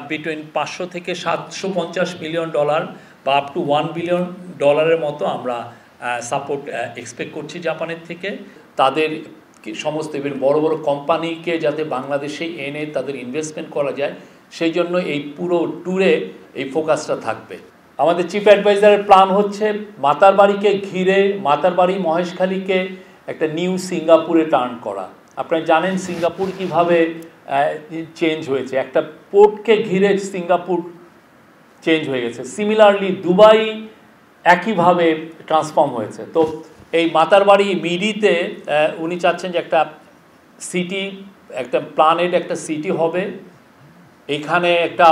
Between 500 থেকে 750 million dollar বা up to $1 billion মতো আমরা সাপোর্ট এক্সপেক্ট করছি জাপানের থেকে। তাদের সমস্ত বড় বড় কোম্পানিকে যাতে বাংলাদেশে এনে তাদের ইনভেস্টমেন্ট করা যায়, সেই জন্য এই পুরো ট্যুরে এই ফোকাসটা থাকবে। আমাদের চিফ অ্যাডভাইজারের প্ল্যান হচ্ছে মাতারবাড়িকে ঘিরে, মাতারবাড়ি মহেশখালীকে একটা নিউ সিঙ্গাপুরে টার্ন করা। আপনারা জানেন সিঙ্গাপুর কিভাবে চেঞ্জ হয়েছে, একটা পোর্টকে ঘিরে সিঙ্গাপুর চেঞ্জ হয়ে গেছে। সিমিলারলি দুবাই একইভাবে ট্রান্সফর্ম হয়েছে। তো এই মাতারবাড়ি মিডিতে উনি চাচ্ছেন যে একটা সিটি, একটা প্ল্যানেড একটা সিটি হবে। এখানে একটা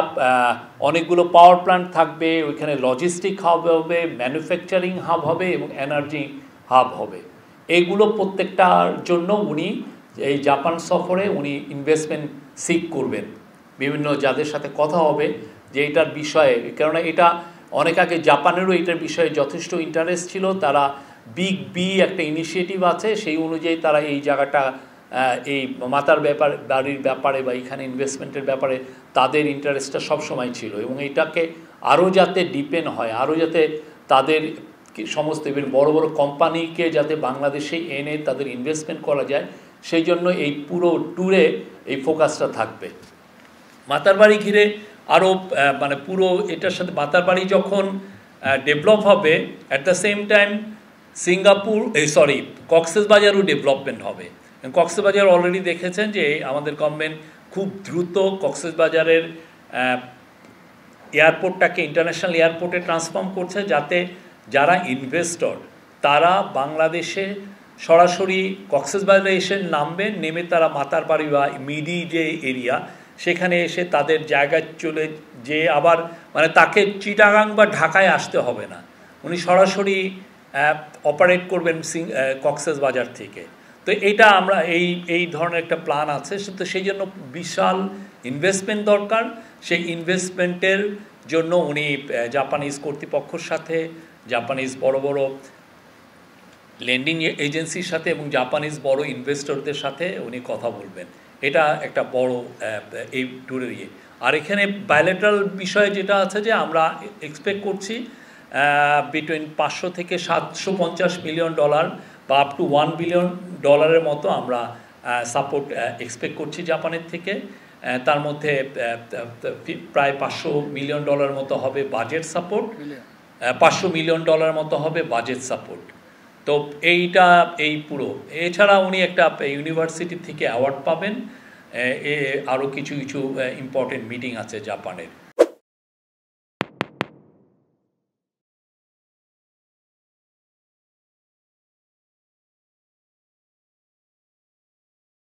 অনেকগুলো পাওয়ার প্ল্যান্ট থাকবে, ওইখানে লজিস্টিক হাব হবে, ম্যানুফ্যাকচারিং হাব হবে এবং এনার্জি হাব হবে। এইগুলো প্রত্যেকটার জন্য উনি এই জাপান সফরে উনি ইনভেস্টমেন্ট সিক করবেন। বিভিন্ন যাদের সাথে কথা হবে যে এটার বিষয়ে, কেননা এটা অনেক আগে জাপানেরও এটার বিষয়ে যথেষ্ট ইন্টারেস্ট ছিল। তারা বিগ বি একটা ইনিশিয়েটিভ আছে, সেই অনুযায়ী তারা এই জায়গাটা এই বাড়ির ব্যাপারে বা এখানে ইনভেস্টমেন্টের ব্যাপারে তাদের ইন্টারেস্টটা সবসময় ছিল এবং এটাকে আরও যাতে ডিপেন্ড হয়, আরও যাতে তাদের সমস্ত বড় বড় কোম্পানিকে যাতে বাংলাদেশে এনে তাদের ইনভেস্টমেন্ট করা যায়, সেই জন্য এই পুরো ট্যুরে এই ফোকাসটা থাকবে। মাতারবাড়ি ঘিরে আরও মানে পুরো এটার সাথে মাতারবাড়ি যখন ডেভেলপ হবে, at the same time Singapore কক্সবাজারও ডেভেলপমেন্ট হবে। কক্সবাজার অলরেডি দেখেছেন যে আমাদের গভর্নমেন্ট খুব দ্রুত কক্সবাজারের এয়ারপোর্টটাকে ইন্টারন্যাশনাল এয়ারপোর্টে ট্রান্সফর্ম করছে, যাতে যারা ইনভেস্টর তারা বাংলাদেশে সরাসরি কক্সবাজারে এসে নামবেন, নেমে তারা মাতারবাড়ি বা মিডি যে এরিয়া সেখানে এসে তাদের জায়গায় চলে যে আবার মানে তাকে চিটাগাং বা ঢাকায় আসতে হবে না, উনি সরাসরি অপারেট করবেন কক্সবাজার থেকে। তো এটা আমরা এই ধরনের একটা প্ল্যান আছে। তো সেই জন্য বিশাল ইনভেস্টমেন্ট দরকার। সেই ইনভেস্টমেন্টের জন্য উনি জাপানিজ কর্তৃপক্ষের সাথে, জাপানিজ বড় বড় লেন্ডিং এজেন্সির সাথে এবং জাপানিজ বড় ইনভেস্টরদের সাথে উনি কথা বলবেন। এটা একটা বড় এই ট্যুরের ইয়ে। আর এখানে বায়োলেটারাল বিষয়ে যেটা আছে যে আমরা এক্সপেক্ট করছি বিটুইন 500 থেকে 750 মিলিয়ন ডলার বা আপ টু $1 বিলিয়ন মতো আমরা সাপোর্ট এক্সপেক্ট করছি জাপানের থেকে। তার মধ্যে প্রায় $500 মিলিয়ন মতো হবে বাজেট সাপোর্ট, $500 মিলিয়ন মতো হবে বাজেট সাপোর্ট। তো এইটা এই পুরো, এছাড়া উনি একটা ইউনিভার্সিটি থেকে অ্যাওয়ার্ড পাবেন। আরও কিছু ইম্পর্টেন্ট মিটিং আছে জাপানের।